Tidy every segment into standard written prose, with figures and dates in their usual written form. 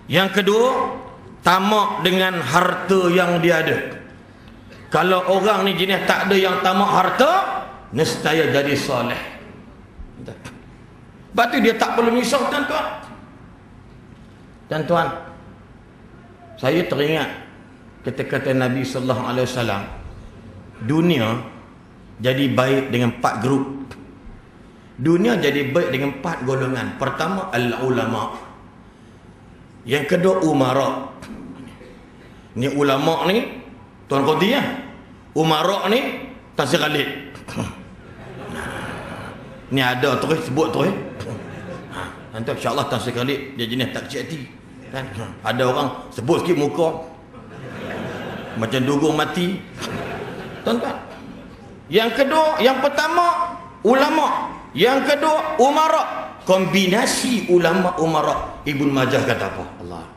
Yang kedua, tamak dengan harta yang dia ada. Kalau orang ni jenis tak ada yang tamak harta, nescaya jadi soleh. Sebab tu dia tak perlu menyusah, tuan-tuan. Tuan-tuan, saya teringat kata-kata Nabi sallallahu alaihi wasallam, dunia jadi baik dengan 4 grup. Dunia jadi baik dengan 4 golongan. Pertama, al-ulama. Yang kedua, umara. Ni ulama ni Tuan Qadi ya. Umara ni Tasir Khalid. Ni ada terus sebut terus. Nanti insya-Allah Tasir Khalid dia jenis tak kecil hati. Kan? Ada orang sebut sikit muka macam dugong mati. Tuan-tuan. Yang kedua, yang pertama ulama, yang kedua umara. Kombinasi ulama umara. Ibnu Majah kata apa? Allah.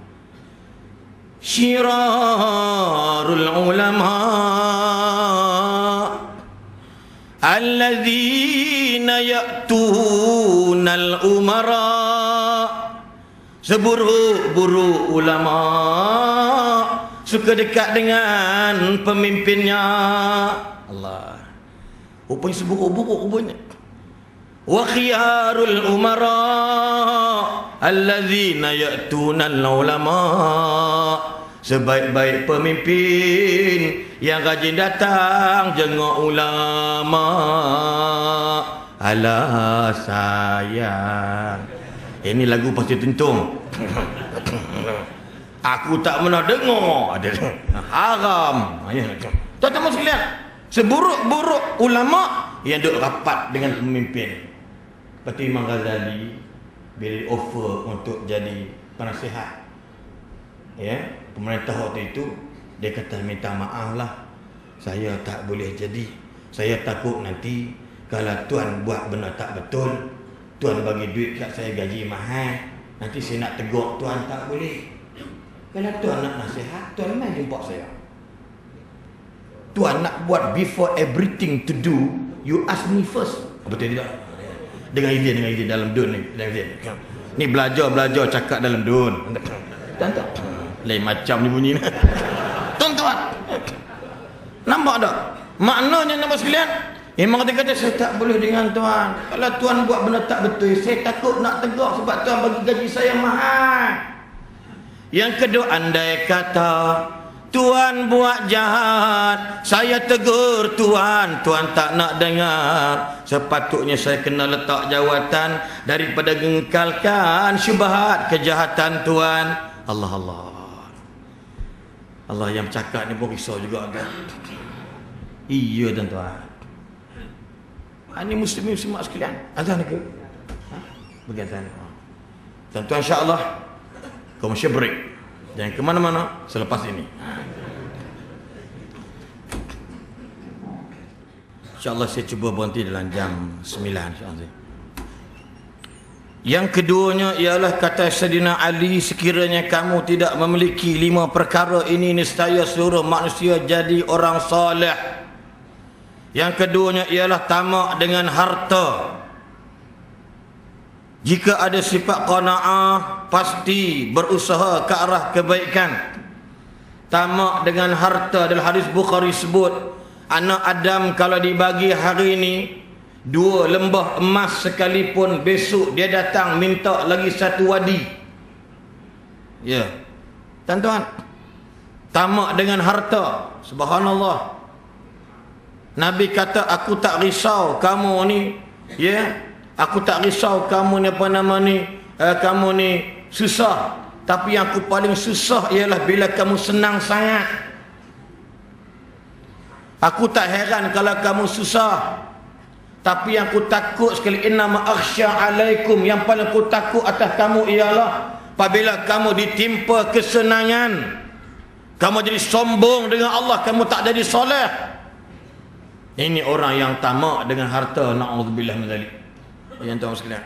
Syirarul ulama alladzina ya'tunal umara. Seburuk-buruk ulama suka dekat dengan pemimpinnya. Allah. Rupanya seburuk-buruk rupanya. Wa khiyarul umara alladzina ya'tunal ulama. Sebaik-baik pemimpin yang rajin datang jenguk ulama. Alah sayang. Ini lagu pasti tentung. Aku tak pernah dengar. Haram. Tuan-tuan sekalian, seburuk-buruk ulama yang duduk rapat dengan pemimpin. Seperti Imam Ghazali bila offer untuk jadi penasihat, ya, pemerintah waktu itu, dia kata minta maaf lah, saya tak boleh jadi. Saya takut nanti kalau tuan buat benda tak betul, tuan bagi duit kat saya gaji mahal, nanti saya nak tegur tuan tak boleh. Kalau tuan nak nasihat, tuan main jumpa saya. Tuan nak buat before everything to do, you ask me first. Betul tidak? Dengan izin dalam dun ni. Ni belajar cakap dalam dun. Tuan-tuan, lain macam ni bunyi ni. Tuan-tuan, nampak tak? Maknanya nampak sekalian, Imam Ghazali kata saya tak boleh dengan tuan. Kalau tuan buat benda tak betul, saya takut nak tegur sebab tuan bagi gaji saya mahal. Yang kedua, andai kata tuan buat jahat, saya tegur tuan, tuan tak nak dengar, sepatutnya saya kena letak jawatan daripada gengkalkan syubhat kejahatan tuan. Allah Allah. Allah yang cakap ni pun risau juga kan. Iya tuan-tuan. Ini muslim-muslimat sekalian. Azan ke? Bergantian. Tuan-tuan, insya-Allah commercial break. Jangan ke mana-mana selepas ini. InsyaAllah saya cuba berhenti dalam jam 9 insyaAllah. Yang keduanya ialah kata Sayyidina Ali, sekiranya kamu tidak memiliki 5 perkara ini, nescaya seluruh manusia jadi orang soleh. Yang keduanya ialah tamak dengan harta. Jika ada sifat qanaah, pasti berusaha ke arah kebaikan. Tamak dengan harta, dalam hadis Bukhari sebut, anak Adam kalau dibagi hari ini 2 lembah emas sekalipun, besok dia datang minta lagi 1 wadi. Ya, tuan-tuan, tamak dengan harta. Subhanallah. Nabi kata, aku tak risau kamu ni, ya, aku tak risau kamu ni apa nama ni, kamu ni susah, tapi yang aku paling susah ialah bila kamu senang sangat. Aku tak heran kalau kamu susah, tapi yang aku takut sekali, innama akhsha alaikum, yang paling aku takut atas kamu ialah apabila kamu ditimpa kesenangan, kamu jadi sombong dengan Allah, kamu tak jadi soleh. Ini orang yang tamak dengan harta, na'udzubillah min dzalik. Yang tuan sekalian,